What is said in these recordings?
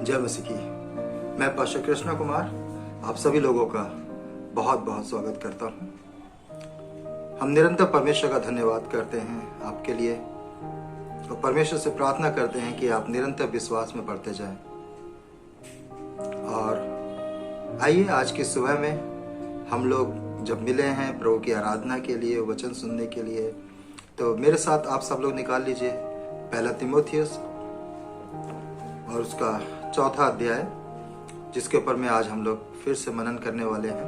जय मसीह की। मैं पास्टर कृष्ण कुमार आप सभी लोगों का बहुत बहुत स्वागत करता हूँ। हम निरंतर परमेश्वर का धन्यवाद करते हैं आपके लिए और परमेश्वर से प्रार्थना करते हैं कि आप निरंतर विश्वास में बढ़ते जाएं। और आइए आज की सुबह में हम लोग जब मिले हैं प्रभु की आराधना के लिए, वचन सुनने के लिए, तो मेरे साथ आप सब लोग निकाल लीजिए पहला तीमुथियुस और उसका चौथा अध्याय, जिसके ऊपर में आज हम लोग फिर से मनन करने वाले हैं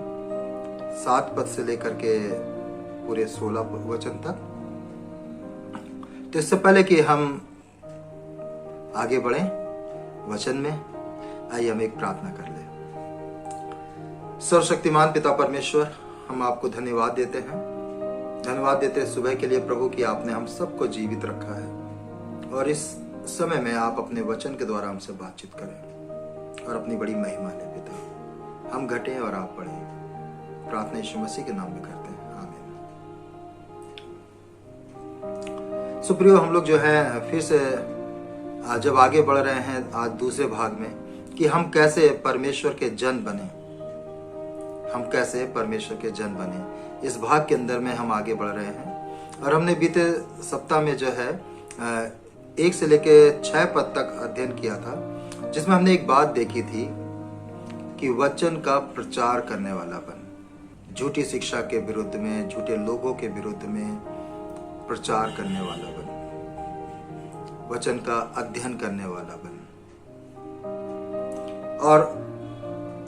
7 पद से लेकर के पूरे 16 वचन तक। तो इससे पहले कि हम आगे बढ़ें वचन में, आइए हम एक प्रार्थना कर लें। सर्वशक्तिमान पिता परमेश्वर, हम आपको धन्यवाद देते हैं सुबह के लिए प्रभु कि आपने हम सबको जीवित रखा है और इस समय में आप अपने वचन के द्वारा हमसे बातचीत करें और अपनी बड़ी महिमा ले पिता। हम घटें और आप बढ़ें। प्रार्थना यीशु मसीह के नाम में करते हैं, आमीन। सुप्रियो, हम लोग जो है फिर से जब आगे बढ़ रहे हैं आज दूसरे भाग में कि हम कैसे परमेश्वर के जन बने, इस भाग के अंदर में हम आगे बढ़ रहे हैं। और हमने बीते सप्ताह में जो है 1 से लेके 6 पद तक अध्ययन किया था, जिसमें हमने एक बात देखी थी कि वचन का प्रचार करने वाला बन, झूठी शिक्षा के विरुद्ध में, झूठे लोगों के विरुद्ध में प्रचार करने वाला बन, वचन का अध्ययन करने वाला बन। और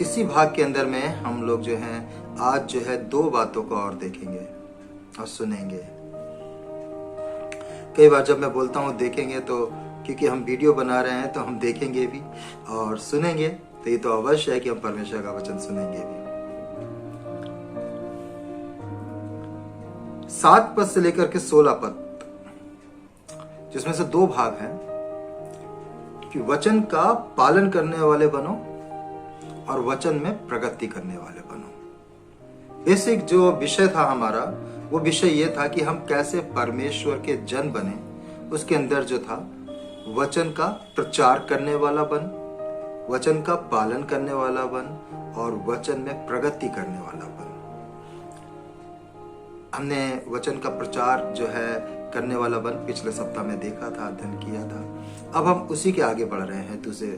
इसी भाग के अंदर में हम लोग जो हैं आज जो है 2 बातों को और देखेंगे और सुनेंगे। कई बार जब मैं बोलता हूँ देखेंगे, तो क्योंकि हम वीडियो बना रहे हैं तो हम देखेंगे भी और सुनेंगे, तो ये तो अवश्य है कि हम परमेश्वर का वचन सुनेंगे भी। 7 पद से लेकर के 16 पद, जिसमें से 2 भाग हैं कि वचन का पालन करने वाले बनो और वचन में प्रगति करने वाले बनो। बेसिक जो विषय था हमारा, वो विषय ये था कि हम कैसे परमेश्वर के जन बने। उसके अंदर जो था वचन का प्रचार करने वाला बन, वचन का पालन करने वाला बन और वचन में प्रगति करने वाला बन। हमने वचन का प्रचार जो है करने वाला बन पिछले सप्ताह में देखा था, अध्ययन किया था। अब हम उसी के आगे बढ़ रहे हैं दूसरे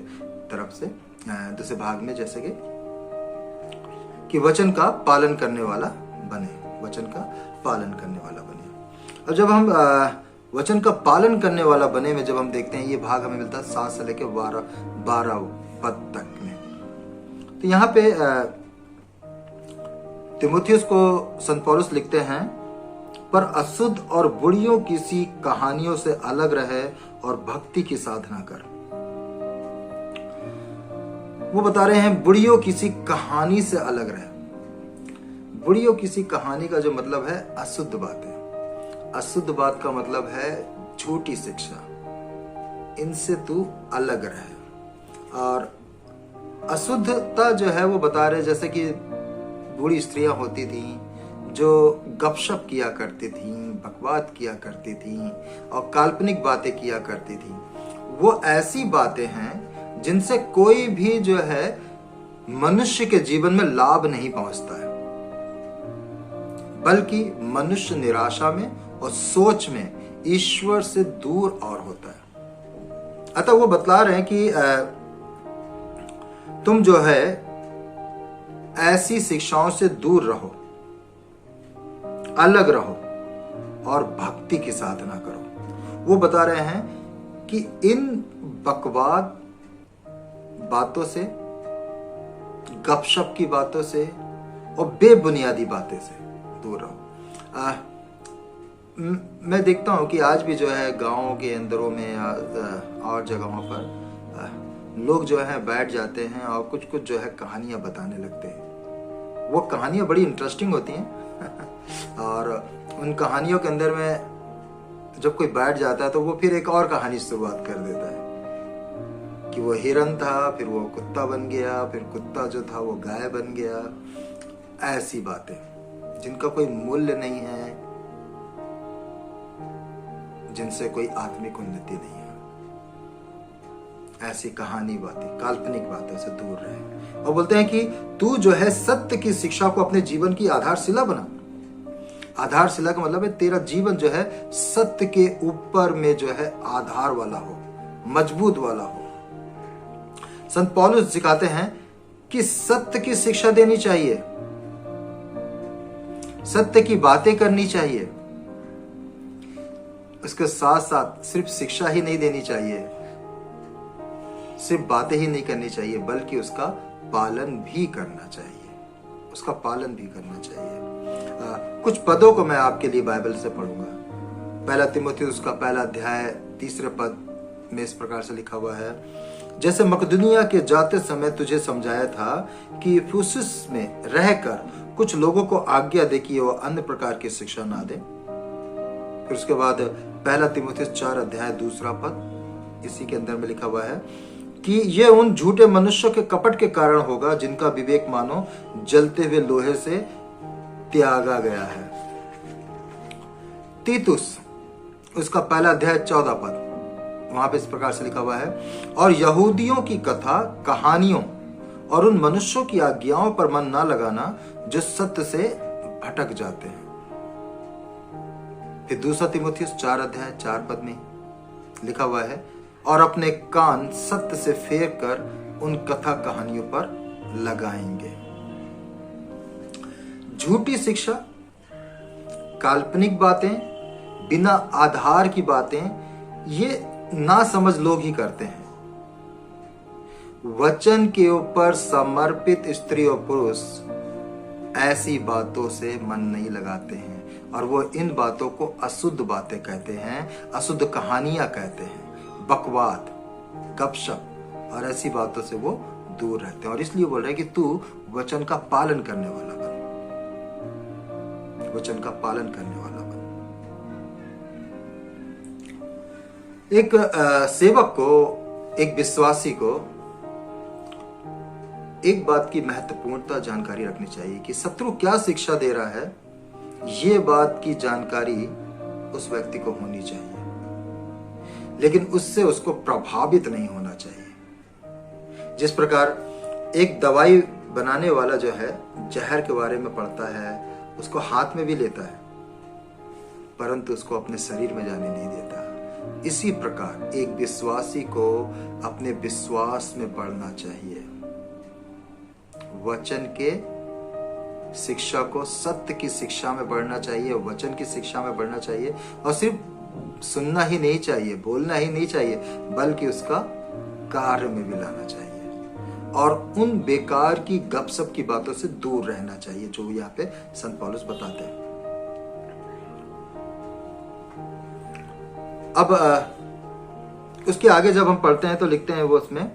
तरफ से, दूसरे भाग में, जैसे कि वचन का पालन करने वाला बने, वचन का पालन करने वाला बने। अब जब हम वचन का पालन करने वाला बने में जब हम देखते हैं, ये भाग हमें मिलता है 7 से लेकर 12 पद तक में। तो यहाँ पे तीमुथियुस को संत पौलुस लिखते हैं, पर अशुद्ध और बुढ़ियों किसी कहानियों से अलग रहे और भक्ति की साधना कर। वो बता रहे हैं बुढ़ियों किसी कहानी से अलग रहे। बुढ़ियों किसी कहानी का जो मतलब है अशुद्ध बातें। अशुद्ध बात का मतलब है झूठी शिक्षा, इनसे तू अलग रहे। और अशुद्धता जो है वो बता रहे, जैसे कि बूढ़ी स्त्रियां होती थी जो गपशप किया करती थी, बकवाद किया करती थी और काल्पनिक बातें किया करती थी। वो ऐसी बातें हैं जिनसे कोई भी जो है मनुष्य के जीवन में लाभ नहीं पहुंचता है, बल्कि मनुष्य निराशा में और सोच में ईश्वर से दूर और होता है। अतः वो बतला रहे हैं कि तुम जो है ऐसी शिक्षाओं से दूर रहो, अलग रहो और भक्ति की साधना करो। वो बता रहे हैं कि इन बकवाद बातों से, गपशप की बातों से और बेबुनियादी बातें से दूर रहो। मैं देखता हूं कि आज भी जो है गांवों के अंदरों में और जगहों पर लोग जो है बैठ जाते हैं और कुछ कुछ जो है कहानियां बताने लगते हैं। वो कहानियां बड़ी इंटरेस्टिंग होती हैं और उन कहानियों के अंदर में जब कोई बैठ जाता है तो वो फिर एक और कहानी शुरुआत कर देता है कि वो हिरन था, फिर वो कुत्ता बन गया, फिर कुत्ता जो था वो गाय बन गया। ऐसी बातें जिनका कोई मूल्य नहीं है, जिनसे कोई आत्मिक उन्नति नहीं है। ऐसी कहानी बातें, काल्पनिक बातों से दूर रहे। और बोलते हैं कि तू जो है सत्य की शिक्षा को अपने जीवन की आधारशिला बना। आधारशिला का मतलब है तेरा जीवन जो है सत्य के ऊपर में जो है आधार वाला हो, मजबूत वाला हो। संत पौलुस सिखाते हैं कि सत्य की शिक्षा देनी चाहिए, सत्य की बातें करनी चाहिए। उसके साथ साथ सिर्फ शिक्षा ही नहीं देनी चाहिए, सिर्फ बातें ही नहीं करनी चाहिए, बल्कि उसका पालन भी करना चाहिए, उसका पालन भी करना चाहिए। कुछ पदों को मैं आपके लिए बाइबल से पढ़ूंगा। पहला तीमुथियुस का पहला अध्याय 3 पद में इस प्रकार से लिखा हुआ है, जैसे मकदूनिया के जाते समय तुझे समझाया था कि इफुसुस में रहकर कुछ लोगों को आज्ञा दे कि वो अन्य प्रकार की शिक्षा ना दे। फिर उसके बाद पहला तीमुथियुस 4 अध्याय 2 पद, इसी के अंदर में लिखा हुआ है कि ये उन झूठे मनुष्यों के कपट के कारण होगा जिनका विवेक मानो जलते हुए लोहे से त्यागा गया है। तीतुस उसका पहला अध्याय 14 पद, वहां पे इस प्रकार से लिखा हुआ है, और यहूदियों की कथा कहानियों और उन मनुष्यों की आज्ञाओं पर मन ना लगाना जो सत्य से भटक जाते हैं। फिर दूसरा तीमुथियुस 4 अध्याय 4 पद में लिखा हुआ है, और अपने कान सत्य से फेर कर उन कथा कहानियों पर लगाएंगे। झूठी शिक्षा, काल्पनिक बातें, बिना आधार की बातें, ये ना समझ लोग ही करते हैं। वचन के ऊपर समर्पित स्त्री और पुरुष ऐसी बातों से मन नहीं लगाते हैं, और वो इन बातों को अशुद्ध बातें कहते हैं, अशुद्ध कहानियां कहते हैं, बकवाद, गपशप और ऐसी बातों से वो दूर रहते हैं। और इसलिए बोल रहे हैं कि तू वचन का पालन करने वाला बन, वचन का पालन करने वाला बन। एक सेवक को, एक विश्वासी को एक बात की महत्वपूर्णता जानकारी रखनी चाहिए कि शत्रु क्या शिक्षा दे रहा है, ये बात की जानकारी उस व्यक्ति को होनी चाहिए, लेकिन उससे उसको प्रभावित नहीं होना चाहिए। जिस प्रकार एक दवाई बनाने वाला जो है जहर के बारे में पढ़ता है, उसको हाथ में भी लेता है, परंतु उसको अपने शरीर में जाने नहीं देता। इसी प्रकार एक विश्वासी को अपने विश्वास में बढ़ना चाहिए, वचन के शिक्षा को, सत्य की शिक्षा में बढ़ना चाहिए, वचन की शिक्षा में बढ़ना चाहिए। और सिर्फ सुनना ही नहीं चाहिए, बोलना ही नहीं चाहिए, बल्कि उसका कार्य में भी लाना चाहिए, और उन बेकार की गपशप की बातों से दूर रहना चाहिए, जो यहाँ पे संत पौलुस बताते हैं। अब उसके आगे जब हम पढ़ते हैं तो लिखते हैं वो उसमें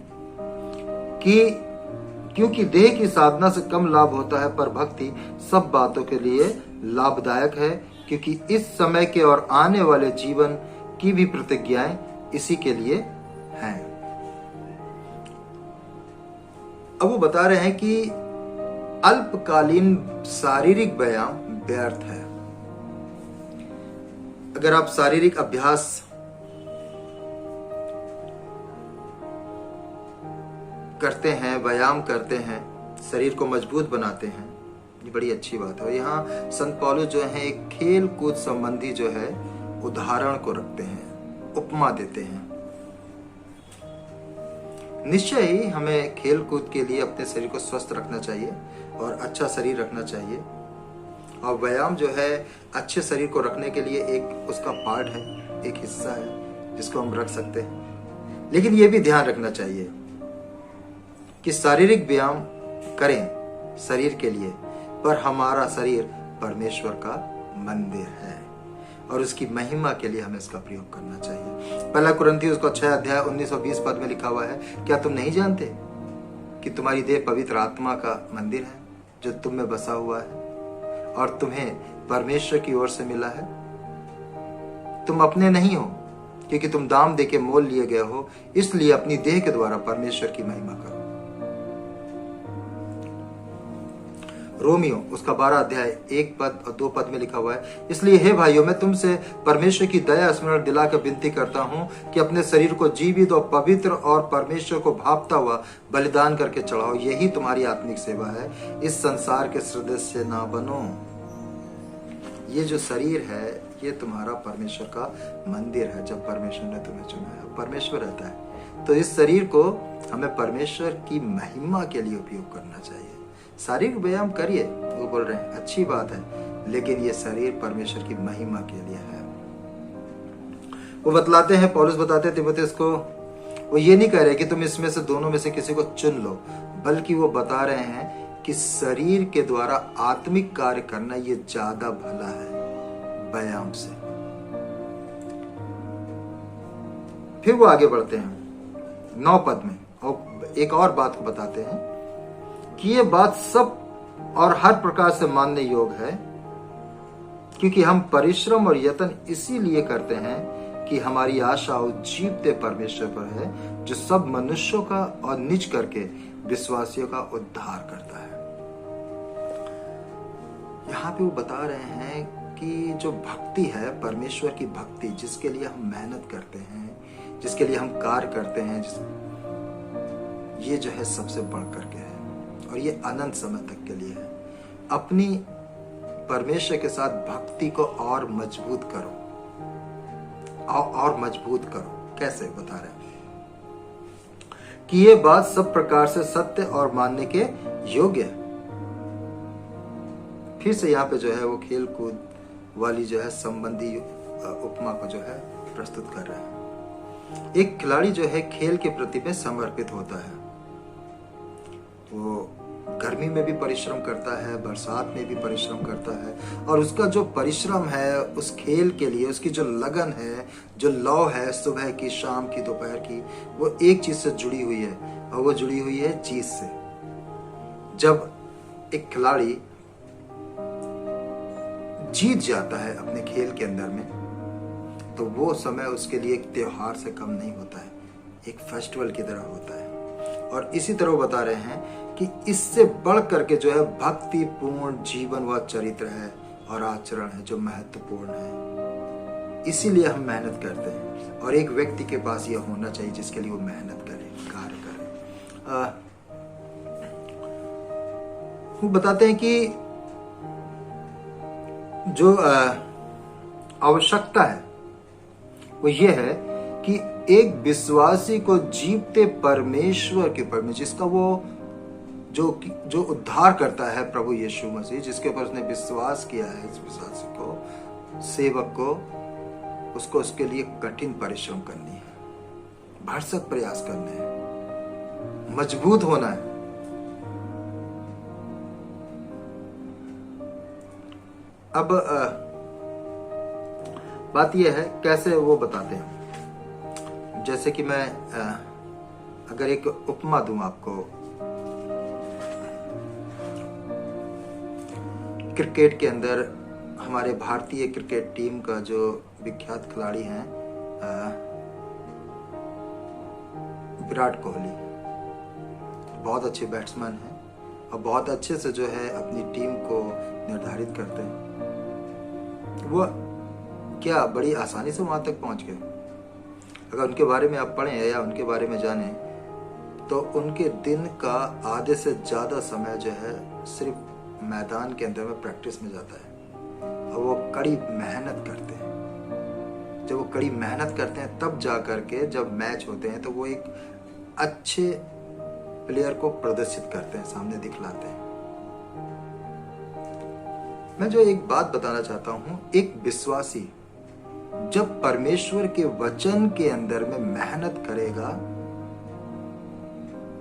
कि क्योंकि देह की साधना से कम लाभ होता है, पर भक्ति सब बातों के लिए लाभदायक है, क्योंकि इस समय के और आने वाले जीवन की भी प्रतिज्ञाएं इसी के लिए हैं। अब वो बता रहे हैं कि अल्पकालीन शारीरिक व्यायाम व्यर्थ है। अगर आप शारीरिक अभ्यास करते हैं, व्यायाम करते हैं, शरीर को मजबूत बनाते हैं, ये बड़ी अच्छी बात है। यहाँ संत पौलुस जो है एक खेल कूद संबंधी जो है उदाहरण को रखते हैं, उपमा देते हैं। निश्चय ही हमें खेल कूद के लिए अपने शरीर को स्वस्थ रखना चाहिए और अच्छा शरीर रखना चाहिए, और व्यायाम जो है अच्छे शरीर को रखने के लिए एक उसका पार्ट है, एक हिस्सा है जिसको हम रख सकते हैं। लेकिन ये भी ध्यान रखना चाहिए कि शारीरिक व्यायाम करें शरीर के लिए, पर हमारा शरीर परमेश्वर का मंदिर है और उसकी महिमा के लिए हमें इसका प्रयोग करना चाहिए। पहला कुरिन्थियों का 6 अध्याय 19 और 20 पद में लिखा हुआ है, क्या तुम नहीं जानते कि तुम्हारी देह पवित्र आत्मा का मंदिर है जो तुम में बसा हुआ है और तुम्हें परमेश्वर की ओर से मिला है? तुम अपने नहीं हो, क्योंकि तुम दाम देके मोल लिए गए हो, इसलिए अपनी देह के द्वारा परमेश्वर की महिमा करो। रोमियो उसका 12 अध्याय 1 पद और 2 पद में लिखा हुआ है, इसलिए हे भाइयों मैं तुमसे परमेश्वर की दया स्मरण दिलाकर विनती करता हूँ कि अपने शरीर को जीवित और पवित्र और परमेश्वर को भापता हुआ बलिदान करके चढ़ाओ, यही तुम्हारी आत्मिक सेवा है। इस संसार के सदस्य ना बनो। ये जो शरीर है ये तुम्हारा परमेश्वर का मंदिर है। जब परमेश्वर ने तुम्हें चुना है, परमेश्वर रहता है, तो इस शरीर को हमें परमेश्वर की महिमा के लिए उपयोग करना चाहिए। शारीरिक व्यायाम करिए, वो बोल रहे हैं अच्छी बात है, लेकिन ये शरीर परमेश्वर की महिमा के लिए है। वो बतलाते हैं, पौलुस बताते हैं तीमुथियुस को, वो ये नहीं कह रहे कि तुम इसमें से दोनों में से किसी को चुन लो, बल्कि वो बता रहे हैं कि शरीर के द्वारा आत्मिक कार्य करना ये ज्यादा भला है व्यायाम से। फिर वो आगे बढ़ते हैं 9 पद में और एक और बात को बताते हैं कि ये बात सब और हर प्रकार से मानने योग्य है, क्योंकि हम परिश्रम और यत्न इसीलिए करते हैं कि हमारी आशा उस जीवते परमेश्वर पर है जो सब मनुष्यों का और निज करके विश्वासियों का उद्धार करता है। यहाँ पे वो बता रहे हैं कि जो भक्ति है, परमेश्वर की भक्ति, जिसके लिए हम मेहनत करते हैं, जिसके लिए हम कार्य करते हैं, ये जो है सबसे बढ़ करके है और ये अनंत समय तक के लिए है। अपनी परमेश्वर के साथ भक्ति को और मजबूत करो और मजबूत करो। कैसे बता रहे हैं कि ये बात सब प्रकार से सत्य और मानने के योग्य है। फिर से यहाँ पे जो है वो खेल कूद वाली जो है संबंधी उपमा को जो है प्रस्तुत कर रहे हैं। एक खिलाड़ी जो है खेल के प्रति में समर्पित होता है, वो गर्मी में भी परिश्रम करता है, बरसात में भी परिश्रम करता है, और उसका जो परिश्रम है उस खेल के लिए, उसकी जो लगन है, जो लौ है सुबह की, शाम की, दोपहर की, वो एक चीज से जुड़ी हुई है और वो जुड़ी हुई है जीत से। जब एक खिलाड़ी जीत जाता है अपने खेल के अंदर में, तो वो समय उसके लिए एक त्योहार से कम नहीं होता है, एक फेस्टिवल की तरह होता है। और इसी तरह वो बता रहे हैं कि इससे बढ़ करके जो है भक्ति पूर्ण जीवन व चरित्र है और आचरण है जो महत्वपूर्ण है। इसीलिए हम मेहनत करते हैं और एक व्यक्ति के पास यह होना चाहिए जिसके लिए वो मेहनत करे, कार्य करे। वो बताते हैं कि जो आवश्यकता है वो ये है कि एक विश्वासी को जीवते परमेश्वर के ऊपर में, जिसका वो जो उद्धार करता है प्रभु यीशु मसीह, जिसके ऊपर उसने विश्वास किया है, इस विश्वासी को, सेवक को, उसको उसके लिए कठिन परिश्रम करनी है, भरसक प्रयास करने हैं, मजबूत होना है। अब बात यह है कैसे वो बताते हैं। जैसे कि मैं अगर एक उपमा दूं आपको, क्रिकेट के अंदर हमारे भारतीय क्रिकेट टीम का जो विख्यात खिलाड़ी हैं विराट कोहली, बहुत अच्छे बैट्समैन हैं और बहुत अच्छे से जो है अपनी टीम को निर्धारित करते हैं। वो क्या बड़ी आसानी से वहां तक पहुंच गए। अगर उनके बारे में आप पढ़ें या उनके बारे में जानें तो उनके दिन का आधे से ज्यादा समय जो है सिर्फ मैदान के अंदर में प्रैक्टिस में जाता है और वो कड़ी मेहनत करते हैं। जब वो कड़ी मेहनत करते हैं तब जा करके जब मैच होते हैं तो वो एक अच्छे प्लेयर को प्रदर्शित करते हैं, सामने दिखलाते हैं। मैं जो एक बात बताना चाहता हूं, एक विश्वासी जब परमेश्वर के वचन के अंदर में मेहनत करेगा,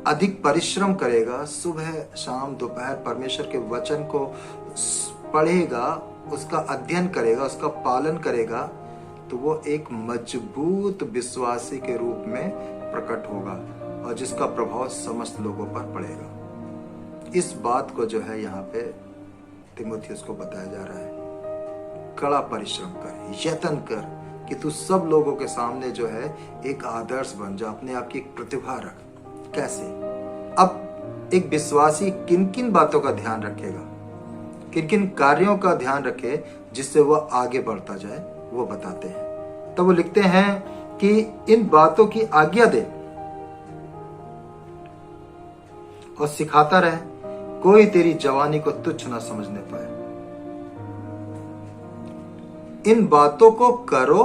अधिक परिश्रम करेगा, सुबह शाम दोपहर परमेश्वर के वचन को पढ़ेगा, उसका अध्ययन करेगा, उसका पालन करेगा, तो वो एक मजबूत विश्वासी के रूप में प्रकट होगा और जिसका प्रभाव समस्त लोगों पर पड़ेगा। इस बात को जो है यहाँ पे तीमुथियुस को बताया जा रहा है। कड़ा परिश्रम कर, यत्न कर कि तू सब लोगों के सामने जो है एक आदर्श बन जा, अपने आप की एक प्रतिभा रख। कैसे? अब एक विश्वासी किन किन बातों का ध्यान रखेगा? किन किन कार्यों का ध्यान रखे जिससे वह आगे बढ़ता जाए, वो बताते हैं। तब वो लिखते हैं कि इन बातों की आज्ञा दे और सिखाता रहे, कोई तेरी जवानी को तुच्छ ना समझने पाए। इन बातों को करो,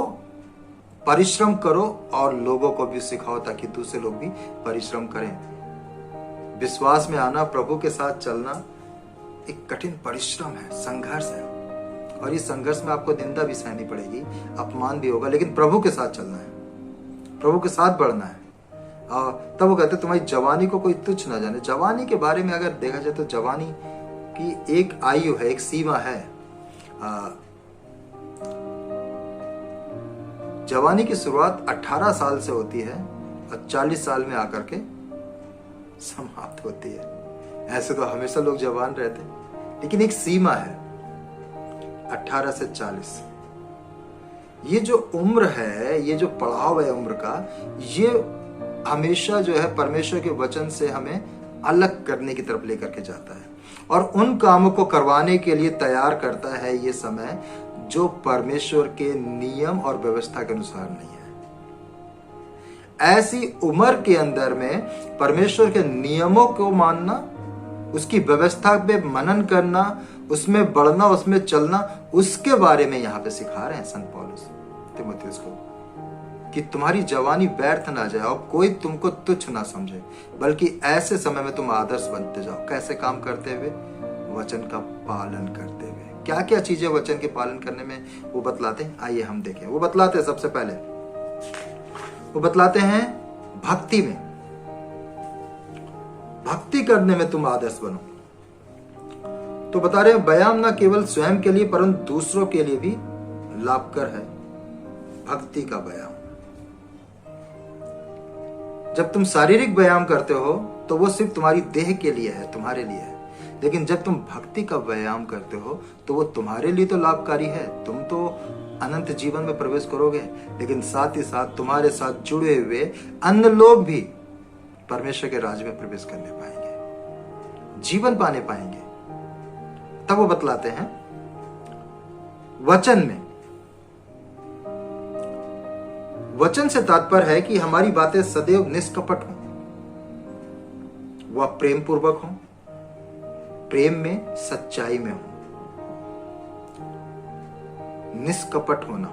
परिश्रम करो और लोगों को भी सिखाओ ताकि दूसरे लोग भी परिश्रम करें। विश्वास में आना, प्रभु के साथ चलना एक कठिन परिश्रम है, संघर्ष है, और इस संघर्ष में आपको निंदा भी सहनी पड़ेगी, अपमान भी होगा, लेकिन प्रभु के साथ चलना है, प्रभु के साथ बढ़ना है। तब वो कहते तुम्हारी जवानी को कोई तुच्छ ना जाने। जवानी के बारे में अगर देखा जाए तो जवानी की एक आयु है, एक सीमा है। जवानी की शुरुआत 18 साल से होती है और 40 साल में आकर के समाप्त होती है। ऐसे तो हमेशा लोग जवान रहते हैं, लेकिन एक सीमा है 18 से 40। ये जो उम्र है, ये जो पड़ाव है उम्र का, ये हमेशा जो है परमेश्वर के वचन से हमें अलग करने की तरफ लेकर के जाता है और उन कामों को करवाने के लिए तैयार करता है। ये समय जो परमेश्वर के नियम और व्यवस्था के अनुसार नहीं है। ऐसी उम्र के अंदर में परमेश्वर के नियमों को मानना, उसकी व्यवस्था पे मनन करना, उसमें बढ़ना, उसमें चलना, उसके बारे में यहां पे सिखा रहे हैं संत पौलुस तीमुथियुस को कि तुम्हारी जवानी व्यर्थ ना जाए और कोई तुमको तुच्छ ना समझे, बल्कि ऐसे समय में तुम आदर्श बनते जाओ। कैसे काम करते हुए? वचन का पालन करते हुए। क्या क्या चीजें वचन के पालन करने में वो बतलाते हैं, आइए हम देखें। वो बतलाते हैं, सबसे पहले वो बतलाते हैं भक्ति में, भक्ति करने में तुम आदर्श बनो। तो बता रहे हैं व्यायाम न केवल स्वयं के लिए परंतु दूसरों के लिए भी लाभकर है, भक्ति का व्यायाम। जब तुम शारीरिक व्यायाम करते हो तो वो सिर्फ तुम्हारी देह के लिए है, तुम्हारे लिए है, लेकिन जब तुम भक्ति का व्यायाम करते हो तो वो तुम्हारे लिए तो लाभकारी है। तुम तो अनंत जीवन में प्रवेश करोगे, लेकिन साथ ही साथ तुम्हारे साथ जुड़े हुए अन्य लोग भी परमेश्वर के राज्य में प्रवेश करने पाएंगे, जीवन पाने पाएंगे। तब वो बतलाते हैं वचन में। वचन से तात्पर्य है कि हमारी बातें सदैव निष्कपट हों, वह प्रेम पूर्वक हों, प्रेम में, सच्चाई में हो। निष्कपट होना,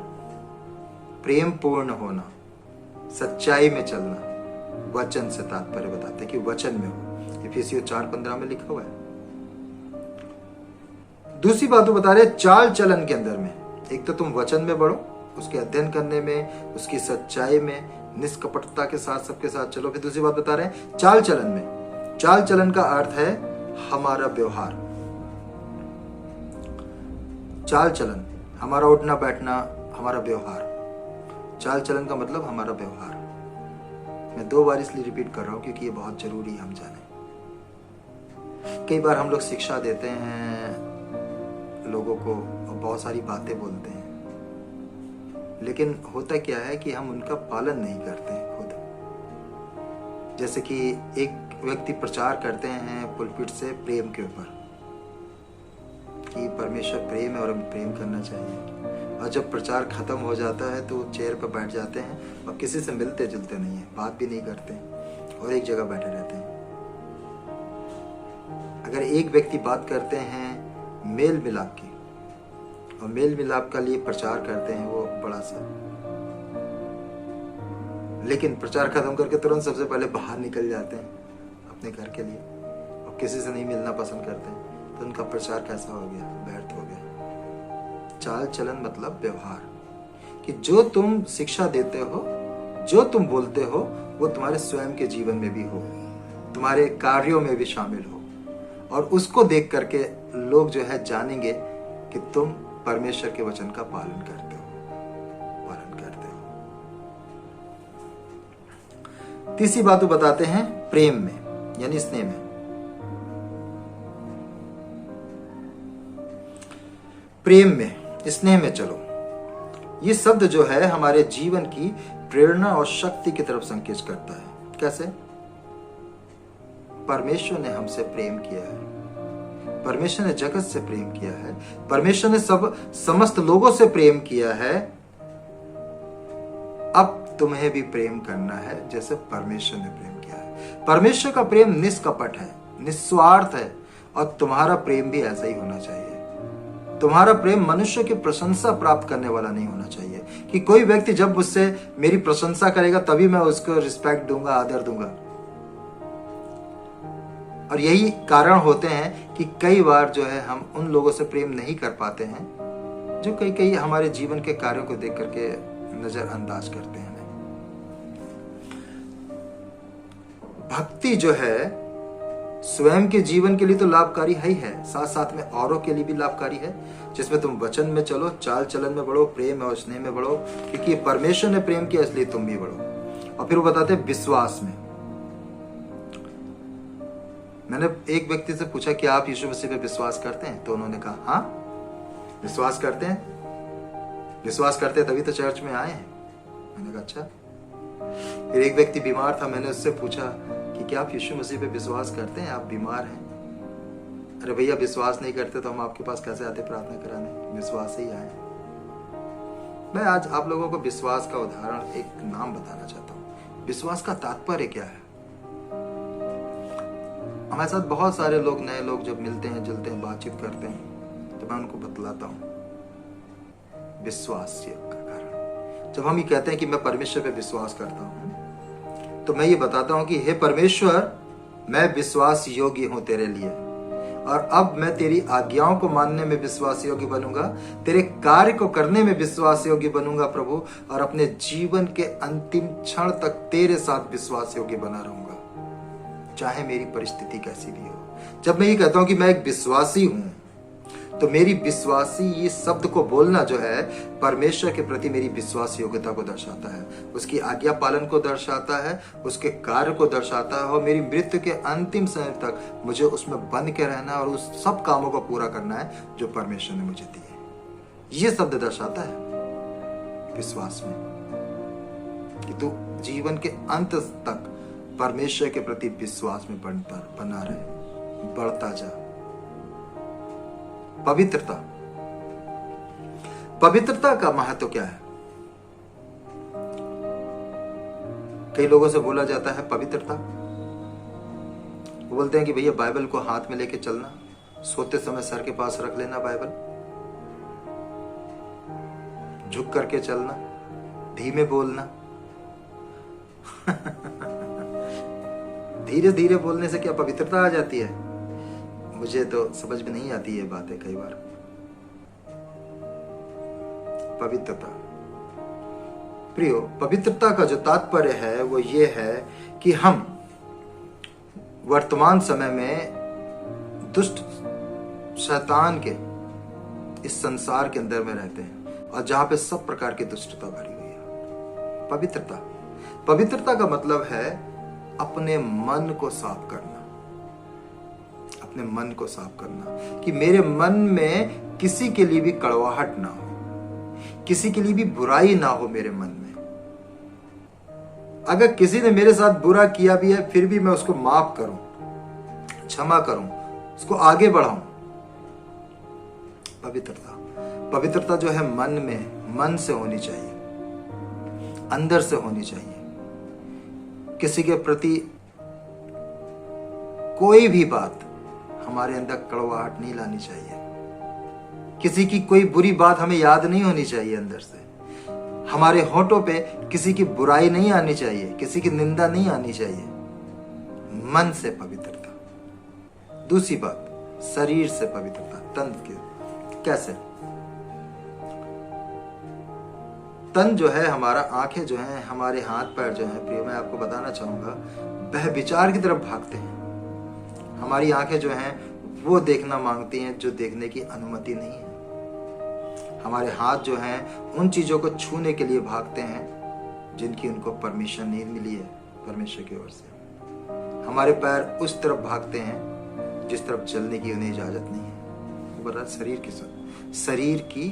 प्रेम पूर्ण होना, सच्चाई में चलना, वचन से तात्पर्य बताते हैं कि वचन में हो। इफिसियों 4:15 में लिखा हुआ है। दूसरी बात वो बता रहे चाल चलन के अंदर में। एक तो तुम वचन में बढ़ो, उसके अध्ययन करने में, उसकी सच्चाई में, निष्कपटता के साथ सबके साथ चलो। फिर दूसरी बात बता रहे हैं चाल चलन में। चाल चलन का अर्थ है हमारा व्यवहार। चाल चलन, हमारा उठना बैठना, हमारा व्यवहार। चाल चलन का मतलब हमारा व्यवहार। मैं 2 बार इसलिए रिपीट कर रहा हूं क्योंकि ये बहुत जरूरी है हम जाने। कई बार हम लोग शिक्षा देते हैं लोगों को और बहुत सारी बातें बोलते हैं, लेकिन होता क्या है कि हम उनका पालन नहीं करते हैं खुद। जैसे कि एक व्यक्ति प्रचार करते हैं पुलपिट से प्रेम के ऊपर कि परमेश्वर प्रेम है और हमें प्रेम करना चाहिए, और जब प्रचार खत्म हो जाता है तो वो चेयर पर बैठ जाते हैं और किसी से मिलते जुलते नहीं है, बात भी नहीं करते और एक जगह बैठे रहते हैं। अगर एक व्यक्ति बात करते हैं मेल मिलाप की और मेल मिलाप का लिए प्रचार करते हैं वो बड़ा सा, लेकिन प्रचार खत्म करके तुरंत सबसे पहले बाहर निकल जाते हैं अपने घर के लिए और किसी से नहीं मिलना पसंद करते हैं, तो उनका प्रचार कैसा हो गया? व्यर्थ हो गया। चाल चलन मतलब व्यवहार, कि जो तुम शिक्षा देते हो, जो तुम बोलते हो, वो तुम्हारे स्वयं के जीवन में भी हो, तुम्हारे कार्यों में भी शामिल हो, और उसको देख करके लोग जो है जानेंगे कि तुम परमेश्वर के वचन का पालन करते हो, पालन करते हो। तीसरी बात वो बताते हैं प्रेम में, यानी स्नेह में। प्रेम में, स्नेह में चलो। ये शब्द जो है हमारे जीवन की प्रेरणा और शक्ति की तरफ संकेत करता है। कैसे? परमेश्वर ने हमसे प्रेम किया है, परमेश्वर ने जगत से प्रेम किया है, परमेश्वर ने समस्त लोगों से प्रेम किया है। अब तुम्हें भी प्रेम करना है जैसे परमेश्वर ने प्रेम किया है। परमेश्वर का प्रेम निष्कपट है, निस्वार्थ है, और तुम्हारा प्रेम भी ऐसा ही होना चाहिए। तुम्हारा प्रेम मनुष्य की प्रशंसा प्राप्त करने वाला नहीं होना चाहिए कि कोई व्यक्ति जब मुझसे मेरी प्रशंसा करेगा तभी मैं उसको रिस्पेक्ट दूंगा, आदर दूंगा। और यही कारण होते हैं कि कई बार जो है हम उन लोगों से प्रेम नहीं कर पाते हैं जो कई हमारे जीवन के कार्यों को देख करके नजरअंदाज करते हैं। भक्ति जो है स्वयं के जीवन के लिए तो लाभकारी है ही है, साथ साथ में औरों के लिए भी लाभकारी है, जिसमें तुम वचन में चलो, चाल चलन में बढ़ो, प्रेम और स्नेह में बढ़ो, क्योंकि परमेश्वर ने प्रेम किया इसलिए तुम भी बढ़ो। और फिर वो बताते हैं विश्वास में। मैंने एक व्यक्ति से पूछा कि आप यीशु मसीह पे विश्वास करते हैं? तो उन्होंने कहा हाँ विश्वास करते हैं। विश्वास करते हैं तभी तो चर्च में आए हैं। मैंने कहा अच्छा। फिर एक व्यक्ति बीमार था, मैंने उससे पूछा कि क्या आप यीशु मसीह पे विश्वास करते हैं? आप बीमार हैं। अरे भैया विश्वास नहीं करते तो हम आपके पास कैसे आते प्रार्थना कराने? विश्वास से ही आए। मैं आज आप लोगों को विश्वास का उदाहरण, एक नाम बताना चाहता हूँ। विश्वास का तात्पर्य क्या है? हमारे साथ बहुत सारे लोग, नए लोग जब मिलते हैं, जुलते हैं, बातचीत करते हैं, तो मैं उनको बतलाता हूँ विश्वास का कारण। जब हम ये कहते हैं कि मैं परमेश्वर पे विश्वास करता हूँ, तो मैं ये बताता हूं कि हे परमेश्वर, मैं विश्वास योग्य हूं तेरे लिए, और अब मैं तेरी आज्ञाओं को मानने में विश्वास योग्य बनूंगा, तेरे कार्य को करने में विश्वास योग्य बनूंगा प्रभु, और अपने जीवन के अंतिम क्षण तक तेरे साथ विश्वास योग्य बना रहूंगा, चाहे मेरी परिस्थिति कैसी भी हो। जब मैं ये कहता हूं कि मैं एक विश्वासी हूं, तो मेरी विश्वासी ये शब्द को बोलना जो है परमेश्वर के प्रति मेरी विश्वास योग्यता को दर्शाता है, उसकी आज्ञा पालन को दर्शाता है, उसके कार्य को दर्शाता है, और मेरी मृत्यु के अंतिम समय तक मुझे उसमें बंध के रहना है और उस सब कामों को पूरा करना है जो परमेश्वर ने मुझे दिए। ये शब्द दर्शाता है विश्वास में कि तू जीवन के अंत तक परमेश्वर के प्रति विश्वास में बना रहे, बढ़ता जा। पवित्रता, पवित्रता का महत्व क्या है? कई लोगों से बोला जाता है पवित्रता, वो बोलते हैं कि भैया बाइबल को हाथ में लेके चलना, सोते समय सर के पास रख लेना बाइबल, झुक करके चलना, धीमे बोलना। धीरे धीरे बोलने से क्या पवित्रता आ जाती है? मुझे तो समझ में नहीं आती ये बातें कई बार। पवित्रता, प्रियो, पवित्रता का जो तात्पर्य है वो ये है कि हम वर्तमान समय में दुष्ट शैतान के इस संसार के अंदर में रहते हैं, और जहां पे सब प्रकार की दुष्टता भरी हुई है। पवित्रता, पवित्रता का मतलब है अपने मन को साफ करना, अपने मन को साफ करना, कि मेरे मन में किसी के लिए भी कड़वाहट ना हो, किसी के लिए भी बुराई ना हो मेरे मन में। अगर किसी ने मेरे साथ बुरा किया भी है, फिर भी मैं उसको माफ करूं, क्षमा करूं, उसको आगे बढ़ाऊं। पवित्रता, पवित्रता जो है मन में, मन से होनी चाहिए, अंदर से होनी चाहिए। किसी के प्रति कोई भी बात हमारे अंदर कड़वाहट नहीं लानी चाहिए, किसी की कोई बुरी बात हमें याद नहीं होनी चाहिए अंदर से, हमारे होठों पे किसी की बुराई नहीं आनी चाहिए, किसी की निंदा नहीं आनी चाहिए। मन से पवित्रता। दूसरी बात, शरीर से पवित्रता। तन के कैसे? तन जो है हमारा, आंखें जो हैं, हमारे हाथ पैर जो हैं, प्रिय मैं आपको बताना चाहूंगा, वह विचार की तरफ भागते हैं। हमारी आंखें जो हैं वो देखना मांगती हैं जो देखने की अनुमति नहीं है। हमारे हाथ जो हैं उन चीजों को छूने के लिए भागते हैं जिनकी उनको परमिशन नहीं मिली है परमेश्वर की ओर से। हमारे पैर उस तरफ भागते हैं जिस तरफ चलने की उन्हें इजाजत नहीं है। वो बता शरीर की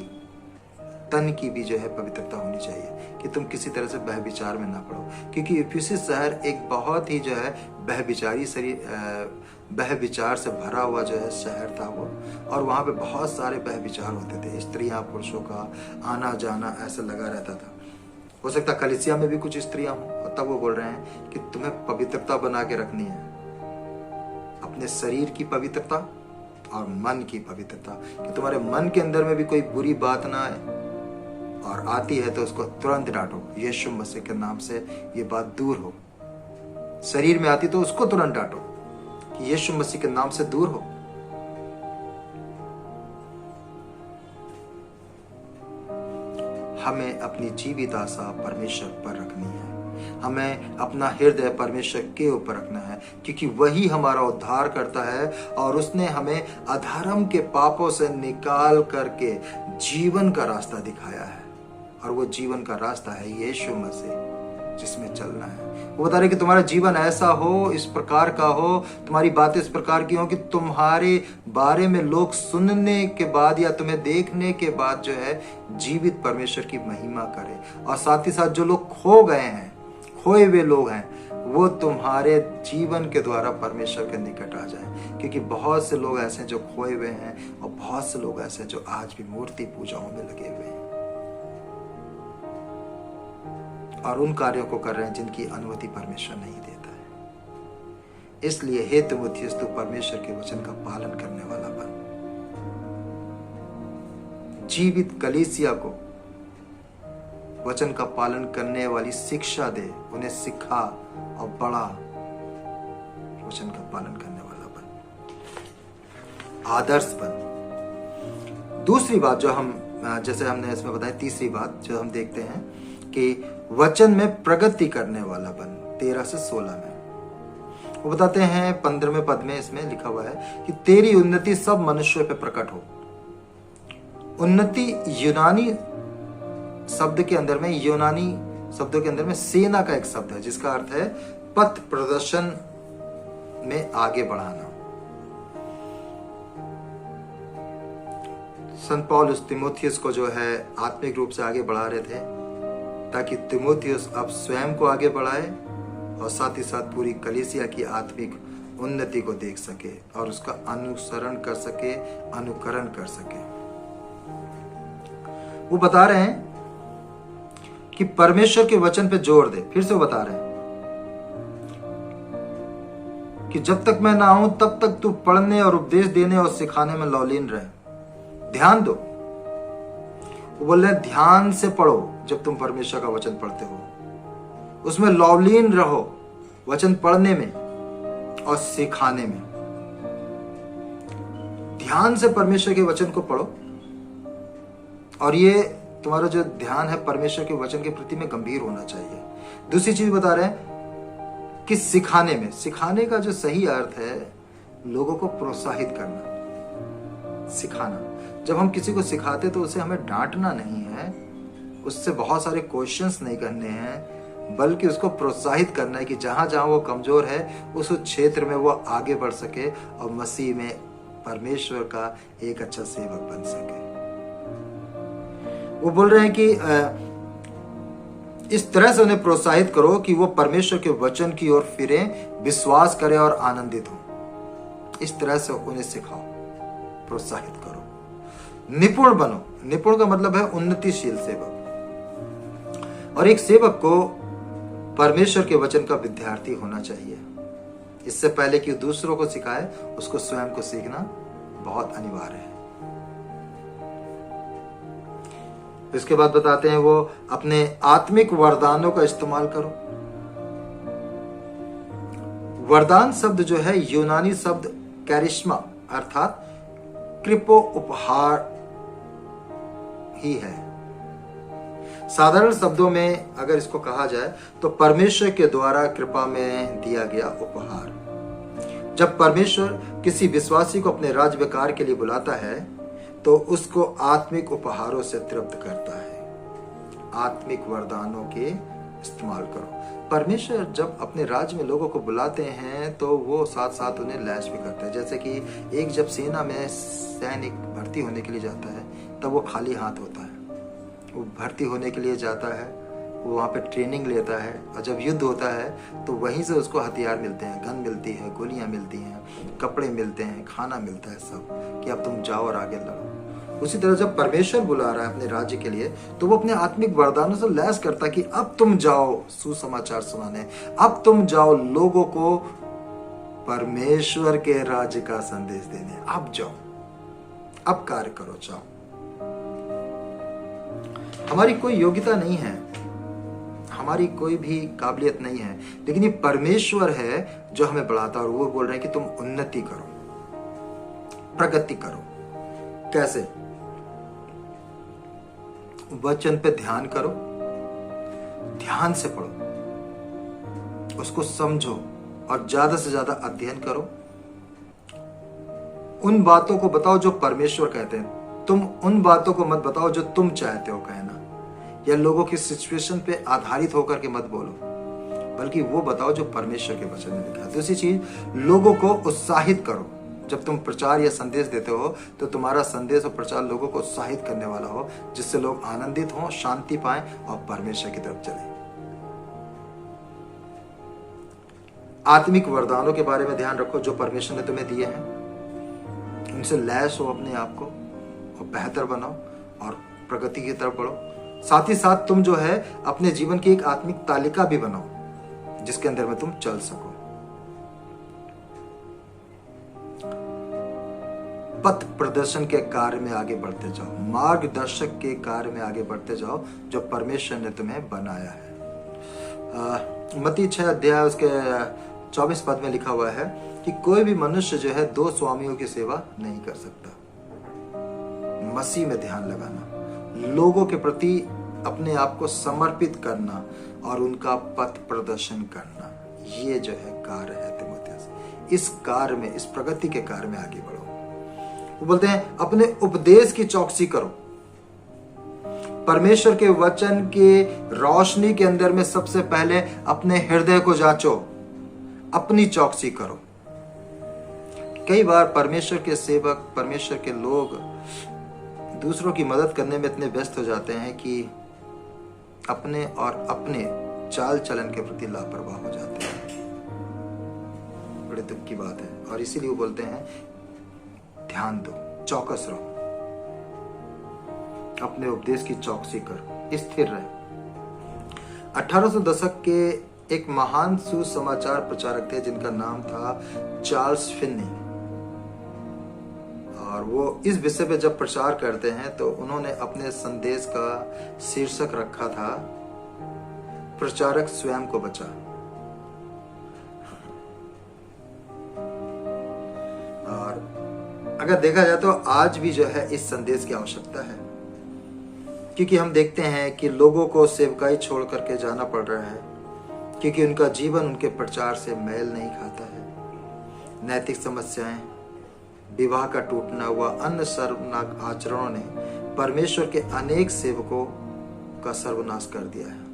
तन की भी जो है पवित्रता होनी चाहिए कि तुम किसी तरह से बहविचार में ना पड़ो, क्योंकि इफिसुस शहर एक बहुत ही जो है बहविचारी बह विचार से भरा हुआ जो है शहर था वो, और वहाँ पे बहुत सारे बह विचार होते थे, स्त्रियाँ पुरुषों का आना जाना ऐसा लगा रहता था। हो सकता कलीसिया में भी कुछ स्त्रियाँ हों, और तब वो बोल रहे हैं कि तुम्हें पवित्रता बना के रखनी है, अपने शरीर की पवित्रता और मन की पवित्रता, कि तुम्हारे मन के अंदर में भी कोई बुरी बात ना आए, और आती है तो उसको तुरंत डांटो। यीशु मसीह के नाम से ये बात दूर हो। शरीर में आती तो उसको तुरंत डांटो कि यीशु मसीह के नाम से दूर हो। हमें अपनी जीवित आशा परमेश्वर पर रखनी है, हमें अपना हृदय परमेश्वर के ऊपर रखना है, क्योंकि वही हमारा उद्धार करता है, और उसने हमें अधर्म के पापों से निकाल करके जीवन का रास्ता दिखाया है, और वो जीवन का रास्ता है यीशु मसीह जिसमें चलना है। वो बता रहे कि तुम्हारा जीवन ऐसा हो, इस प्रकार का हो, तुम्हारी बातें इस प्रकार की हो कि तुम्हारे बारे में लोग सुनने के बाद या तुम्हें देखने के बाद जो है जीवित परमेश्वर की महिमा करे, और साथ ही साथ जो लोग खो गए हैं, खोए हुए लोग हैं, वो तुम्हारे जीवन के द्वारा परमेश्वर के निकट आ जाए। क्योंकि बहुत से लोग ऐसे हैं जो खोए हुए हैं, और बहुत से लोग ऐसे हैं जो आज भी मूर्ति पूजाओं में लगे हुए हैं और उन कार्यों को कर रहे हैं जिनकी अनुमति परमेश्वर नहीं देता है। इसलिए हे तीमुथियुस, तू परमेश्वर के वचन का पालन करने वाला बन, जीवित कलीसिया को वचन का पालन करने वाली शिक्षा दे, उन्हें सिखा और बड़ा वचन का पालन करने वाला बन, आदर्श बन। दूसरी बात जो हम, जैसे हमने इसमें बताया, तीसरी बात जो हम देखते हैं कि वचन में प्रगति करने वाला बन। 13 से 16 में वो बताते हैं, 15वें पद में इसमें लिखा हुआ है कि तेरी उन्नति सब मनुष्यों पे प्रकट हो। उन्नति यूनानी शब्द के अंदर में, यूनानी शब्दों के अंदर में सेना का एक शब्द है जिसका अर्थ है पथ प्रदर्शन में आगे बढ़ाना। संत पौलुस तीमुथियुस को जो है आत्मिक रूप से आगे बढ़ा रहे थे, ताकि तीमुथियुस अब स्वयं को आगे बढ़ाए और साथ ही साथ पूरी कलीसिया की आत्मिक उन्नति को देख सके और उसका अनुसरण कर सके, अनुकरण कर सके। वो बता रहे हैं कि परमेश्वर के वचन पे जोर दे। फिर से वो बता रहे हैं कि जब तक मैं ना आऊं तब तक तू पढ़ने और उपदेश देने और सिखाने में लौलीन रहे। ध्यान दो, वो बोल रहे ध्यान से पढ़ो। जब तुम परमेश्वर का वचन पढ़ते हो उसमें लौलीन रहो, वचन पढ़ने में और सिखाने में। ध्यान से परमेश्वर के वचन को पढ़ो, और ये तुम्हारा जो ध्यान है परमेश्वर के वचन के प्रति में गंभीर होना चाहिए। दूसरी चीज बता रहे हैं कि सिखाने में, सिखाने का जो सही अर्थ है लोगों को प्रोत्साहित करना, सिखाना। जब हम किसी को सिखाते तो उसे हमें डांटना नहीं है, उससे बहुत सारे क्वेश्चंस नहीं करने हैं, बल्कि उसको प्रोत्साहित करना है कि जहां जहां वो कमजोर है उस क्षेत्र में वो आगे बढ़ सके और मसीह में परमेश्वर का एक अच्छा सेवक बन सके। वो बोल रहे हैं कि इस तरह से उन्हें प्रोत्साहित करो कि वो परमेश्वर के वचन की ओर फिरे, विश्वास करें और आनंदित हो। इस तरह से उन्हें सिखाओ, प्रोत्साहित करो। निपुण बनो। निपुण का मतलब है उन्नतिशील सेवक, और एक सेवक को परमेश्वर के वचन का विद्यार्थी होना चाहिए। इससे पहले कि दूसरों को सिखाए, उसको स्वयं को सीखना बहुत अनिवार्य है। इसके बाद बताते हैं वो अपने आत्मिक वरदानों का इस्तेमाल करो। वरदान शब्द जो है यूनानी शब्द कैरिश्मा अर्थात कृपो उपहार ही है। साधारण शब्दों में अगर इसको कहा जाए तो परमेश्वर के द्वारा कृपा में दिया गया उपहार। जब परमेश्वर किसी विश्वासी को अपने राज्य कार्य के लिए बुलाता है तो उसको आत्मिक उपहारों से तृप्त करता है। आत्मिक वरदानों के इस्तेमाल करो। परमेश्वर जब अपने राज्य में लोगों को बुलाते हैं तो वो साथ साथ उन्हें लैस भी करते हैं। जैसे कि एक जब सेना में सैनिक भर्ती होने के लिए जाता है तब वो खाली हाथ होता है। वो भर्ती होने के लिए जाता है वो वहाँ पे ट्रेनिंग लेता है, और जब युद्ध होता है तो वहीं से उसको हथियार मिलते हैं, गन मिलती है, गोलियाँ मिलती हैं, कपड़े मिलते हैं, खाना मिलता है, सब कि अब तुम जाओ और आगे लड़ो। उसी तरह जब परमेश्वर बुला रहा है अपने राज्य के लिए, तो वो अपने आत्मिक वरदानों से लैस करता है कि अब तुम जाओ सुसमाचार सुनाने, अब तुम जाओ लोगों को परमेश्वर के राज्य का संदेश देने, अब जाओ, अब कार्य करो, जाओ। हमारी कोई योग्यता नहीं है, हमारी कोई भी काबिलियत नहीं है, लेकिन ये परमेश्वर है जो हमें बढ़ाता है, और वो बोल रहे हैं कि तुम उन्नति करो, प्रगति करो। कैसे? वचन पे ध्यान करो, ध्यान से पढ़ो, उसको समझो और ज्यादा से ज्यादा अध्ययन करो। उन बातों को बताओ जो परमेश्वर कहते हैं, तुम उन बातों को मत बताओ जो तुम चाहते हो कहना, या लोगों की सिचुएशन पे आधारित होकर के मत बोलो, बल्कि वो बताओ जो परमेश्वर के वचन में लिखा है। दूसरी चीज, लोगों को उत्साहित करो। जब तुम प्रचार या संदेश देते हो तो तुम्हारा संदेश और प्रचार लोगों को उत्साहित करने वाला हो, जिससे लोग आनंदित हों, शांति पाएं और परमेश्वर की तरफ चलें। आत्मिक वरदानों के बारे में ध्यान रखो जो परमेश्वर ने तुम्हें दिए हैं, उनसे लैस हो अपने आप को और बेहतर बनाओ और प्रगति की तरफ बढ़ो। साथ ही साथ तुम जो है अपने जीवन की एक आत्मिक तालिका भी बनाओ जिसके अंदर में तुम चल सको। पथ प्रदर्शन के कार्य में आगे बढ़ते जाओ, मार्गदर्शक के कार्य में आगे बढ़ते जाओ जो परमेश्वर ने तुम्हें बनाया है। मत्ती 6 अध्याय उसके 24 पद में लिखा हुआ है कि कोई भी मनुष्य जो है 2 स्वामियों की सेवा नहीं कर सकता। मसीह में ध्यान लगाना, लोगों के प्रति अपने आप को समर्पित करना और उनका पथ प्रदर्शन करना, ये जो है कार्य है तीमुथियुस। इस कार्य में, इस प्रगति के कार्य में आगे बढ़ो। वो बोलते हैं अपने उपदेश की चौकसी करो, परमेश्वर के वचन के रोशनी के अंदर में सबसे पहले अपने हृदय को जांचो, अपनी चौकसी करो। कई बार परमेश्वर के सेवक, परमेश्वर के लोग दूसरों की मदद करने में इतने व्यस्त हो जाते हैं कि अपने और अपने चाल चलन के प्रति लापरवाह हो जाते हैं। बड़े दुख की बात है, और इसीलिए वो बोलते हैं ध्यान दो, चौकस रहो, अपने उपदेश की चौकसी करो, स्थिर रहे। 1800 दशक के एक महान सुसमाचार प्रचारक थे जिनका नाम था चार्ल्स फिन्नी, और वो इस विषय पे जब प्रचार करते हैं तो उन्होंने अपने संदेश का शीर्षक रखा था प्रचारक स्वयं को बचा। और अगर देखा जाए तो आज भी जो है इस संदेश की आवश्यकता है, क्योंकि हम देखते हैं कि लोगों को सेवकाई छोड़ करके जाना पड़ रहा है क्योंकि उनका जीवन उनके प्रचार से मेल नहीं खाता है। नैतिक समस्याएं, विवाह का टूटना व अन्य सर्वनाक आचरणों ने परमेश्वर के अनेक सेवकों का सर्वनाश कर दिया है।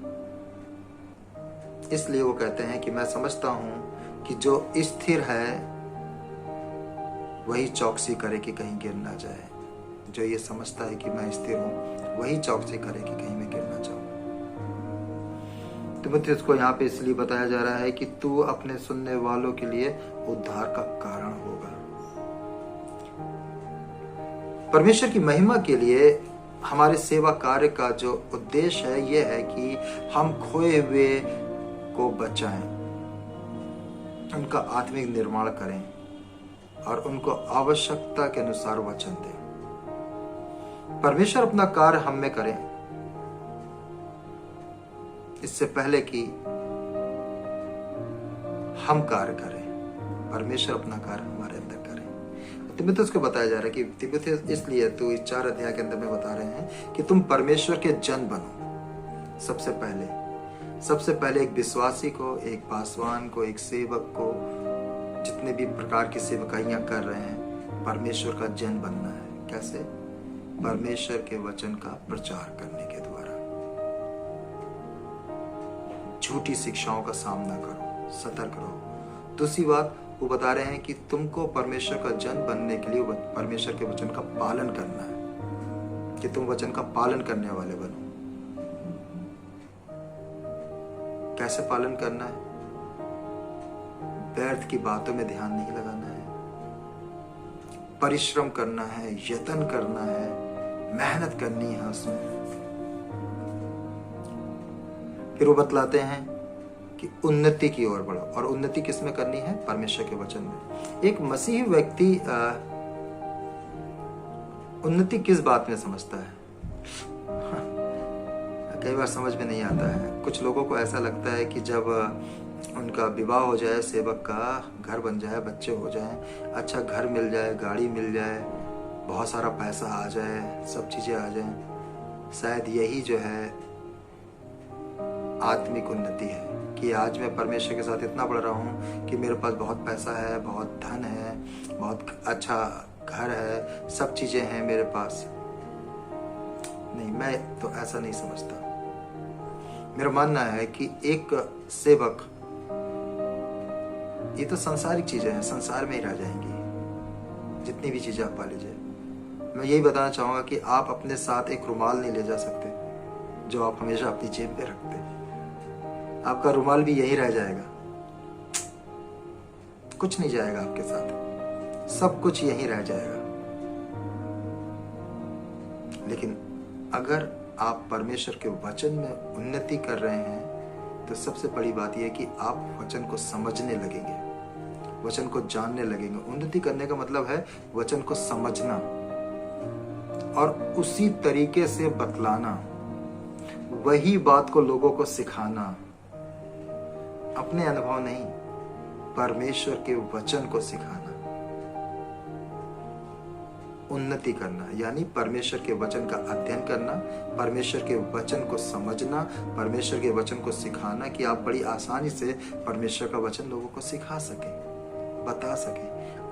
इसलिए वो कहते हैं कि मैं समझता हूं कि जो स्थिर है वही चौकसी करे कि कहीं गिर ना जाए। जो ये समझता है कि मैं स्थिर हूं वही चौकसी करे कि कहीं मैं गिर ना जाऊं। तीमुथियुस को यहाँ पे इसलिए बताया जा रहा है कि तू अपने सुनने वालों के लिए उद्धार का कारण होगा। परमेश्वर की महिमा के लिए हमारे सेवा कार्य का जो उद्देश्य है यह है कि हम खोए हुए को बचाएं, उनका आत्मिक निर्माण करें और उनको आवश्यकता के अनुसार वचन दें। परमेश्वर अपना कार्य हम में करें इससे पहले कि हम कार्य करें, परमेश्वर अपना कार्य हमारे अंदर करें। तीमुथियुस को बताया जा रहा है कि तीमुथियुस इसलिए तो इस 4 अध्याय के अंदर में बता रहे हैं कि तुम परमेश्वर के जन बनो। सबसे पहले एक विश्वासी को, एक पासवान को, एक सेवक को, जितने भी प्रकार की सेवकाइयां कर रहे हैं, परमेश्वर का जन बनना है। कैसे? परमेश्वर के वचन का प्रचार करने के द्वारा। झूठी शिक्षाओं का सामना करो, सतर्क रहो। दूसरी बात वो बता रहे हैं कि तुमको परमेश्वर का जन बनने के लिए परमेश्वर के वचन का पालन करना है, कि तुम वचन का पालन करने वाले बनो। कैसे पालन करना है? व्यर्थ की बातों में ध्यान नहीं लगाना है, परिश्रम करना है, यत्न करना है, मेहनत करनी है उसमें। फिर वो बतलाते हैं कि उन्नति की ओर बढ़ो, और उन्नति किसमें करनी है? परमेश्वर के वचन में। एक मसीही व्यक्ति उन्नति किस बात में समझता है? कई बार समझ में नहीं आता है। कुछ लोगों को ऐसा लगता है कि जब उनका विवाह हो जाए, सेवक का घर बन जाए, बच्चे हो जाएं, अच्छा घर मिल जाए, गाड़ी मिल जाए, बहुत सारा पैसा आ जाए, सब चीज़ें आ जाएं, शायद यही जो है आत्मिक उन्नति है कि आज मैं परमेश्वर के साथ इतना बढ़ रहा हूँ कि मेरे पास बहुत पैसा है, बहुत धन है, बहुत अच्छा घर है, सब चीज़ें हैं मेरे पास। नहीं, मैं तो ऐसा नहीं समझता। मेरा मानना है कि एक सेवक, ये तो सांसारिक चीजें हैं, संसार में ही रह जाएंगी, जितनी भी चीजें आप पा लीजिए। मैं यही बताना चाहूंगा कि आप अपने साथ एक रुमाल नहीं ले जा सकते जो आप हमेशा अपनी जेब में रखते हैं। आपका रुमाल भी यही रह जाएगा, कुछ नहीं जाएगा आपके साथ, सब कुछ यही रह जाएगा। लेकिन अगर आप परमेश्वर के वचन में उन्नति कर रहे हैं तो सबसे बड़ी बात यह है कि आप वचन को समझने लगेंगे, वचन को जानने लगेंगे। उन्नति करने का मतलब है वचन को समझना और उसी तरीके से बतलाना, वही बात को लोगों को सिखाना, अपने अनुभव नहीं, परमेश्वर के वचन को सिखाना। उन्नति करना यानी परमेश्वर के वचन का अध्ययन करना, परमेश्वर के वचन को समझना, परमेश्वर के वचन को सिखाना कि आप बड़ी आसानी से परमेश्वर का वचन लोगों को सिखा सके, बता सके।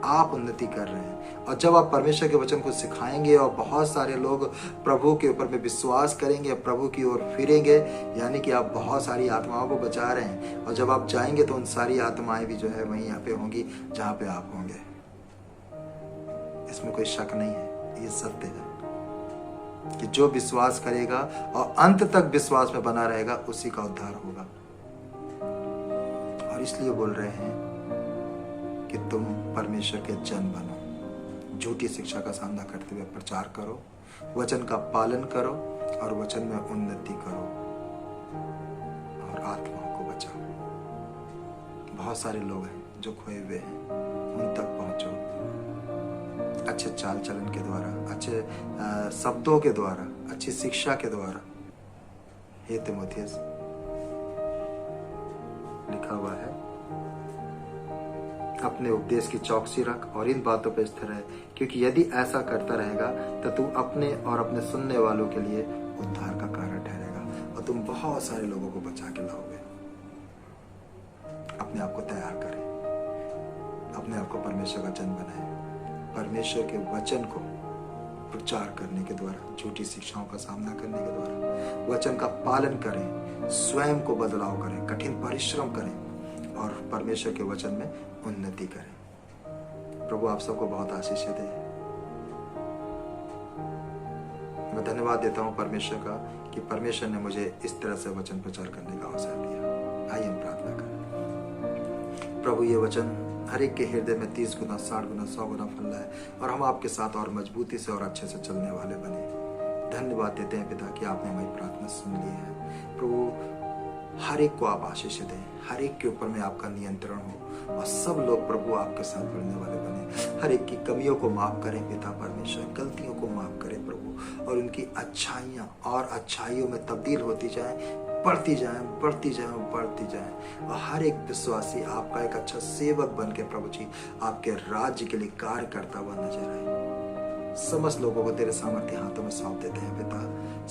आप उन्नति कर रहे हैं, और जब आप परमेश्वर के वचन को सिखाएंगे और बहुत सारे लोग प्रभु के ऊपर में विश्वास करेंगे, प्रभु की ओर फिरेंगे, यानी कि आप बहुत सारी आत्माओं को बचा रहे हैं। और जब आप जाएंगे तो उन सारी आत्माएं भी जो है वहीं यहाँ पे होंगी जहाँ पे आप होंगे। इसमें कोई शक नहीं है, ये सत्य है कि जो विश्वास करेगा और अंत तक विश्वास में बना रहेगा उसी का उद्धार होगा। और इसलिए बोल रहे हैं कि तुम परमेश्वर के जन बनो, झूठी शिक्षा का सामना करते हुए प्रचार करो, वचन का पालन करो और वचन में उन्नति करो और आत्माओं को बचाओ। बहुत सारे लोग हैं जो खोए हुए हैं, उन तक पहुंचो अच्छे चाल चलन के द्वारा, अच्छे शब्दों के द्वारा, अच्छी शिक्षा के द्वारा। हे तीमुथियुस, लिखा हुआ है, अपने उपदेश की चौकसी रख और इन बातों पर स्थिर रह, क्योंकि यदि ऐसा करता रहेगा तो तू अपने और अपने सुनने वालों के लिए उद्धार का कारण ठहरेगा और तुम बहुत सारे लोगों को बचा के लाओगे। अपने आप को तैयार करें, अपने आप को परमेश्वर का जन बनाएं, परमेश्वर के वचन को प्रचार करने के द्वारा, झूठी शिक्षाओं का सामना करने के द्वारा वचन का पालन करें, स्वयं को बदलाव करें, कठिन परिश्रम करें और परमेश्वर के वचन में उन्नति करें। प्रभु आप सबको बहुत आशीष दे। मैं धन्यवाद देता हूं परमेश्वर का कि परमेश्वर ने मुझे इस तरह से वचन प्रचार करने का अवसर दिया। आइए हम प्रार्थना करें। प्रभु ये वचन हर एक के हृदय में 30 गुना, 60 गुना, 100 गुना फल लाए और हम आपके साथ और मजबूती से और अच्छे से चलने वाले बने। धन्यवाद देते हैं पिता कि आपने हमारी प्रार्थना सुन ली है। प्रभु हर एक को आप आशीष दें, हर एक के ऊपर में आपका नियंत्रण हो और सब लोग प्रभु आपके साथ बढ़ने वाले बने। हर एक की कमियों को माफ करें पिता परमेश्वर, गलतियों को माफ करें प्रभु, और उनकी अच्छाइयाँ और अच्छाइयों में तब्दील होती जाए, बढ़ती जाए, बढ़ती जाए, बढ़ती जाए। और हर एक विश्वासी आपका एक अच्छा सेवक बन के प्रभु जी आपके राज्य के लिए कार्य करता हुआ नजर आए। समस्त लोगों को तेरे सामर्थ्य हाथों में सौंप देते हैं पिता।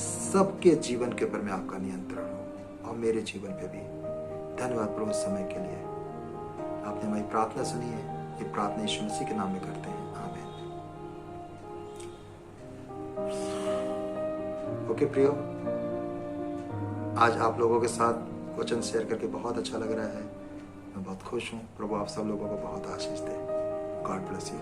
सबके जीवन के ऊपर में आपका नियंत्रण हो और मेरे जीवन पे भी। धन्यवाद प्रभु समय के लिए। आपने हमारी प्रार्थना सुनी है, ये प्रार्थना यीशु मसीह के नाम में करते हैं, आमीन। ओके प्रियो, आज आप लोगों के साथ वचन शेयर करके बहुत अच्छा लग रहा है। मैं बहुत खुश हूँ। प्रभु आप सब लोगों को बहुत आशीष दे। God bless you.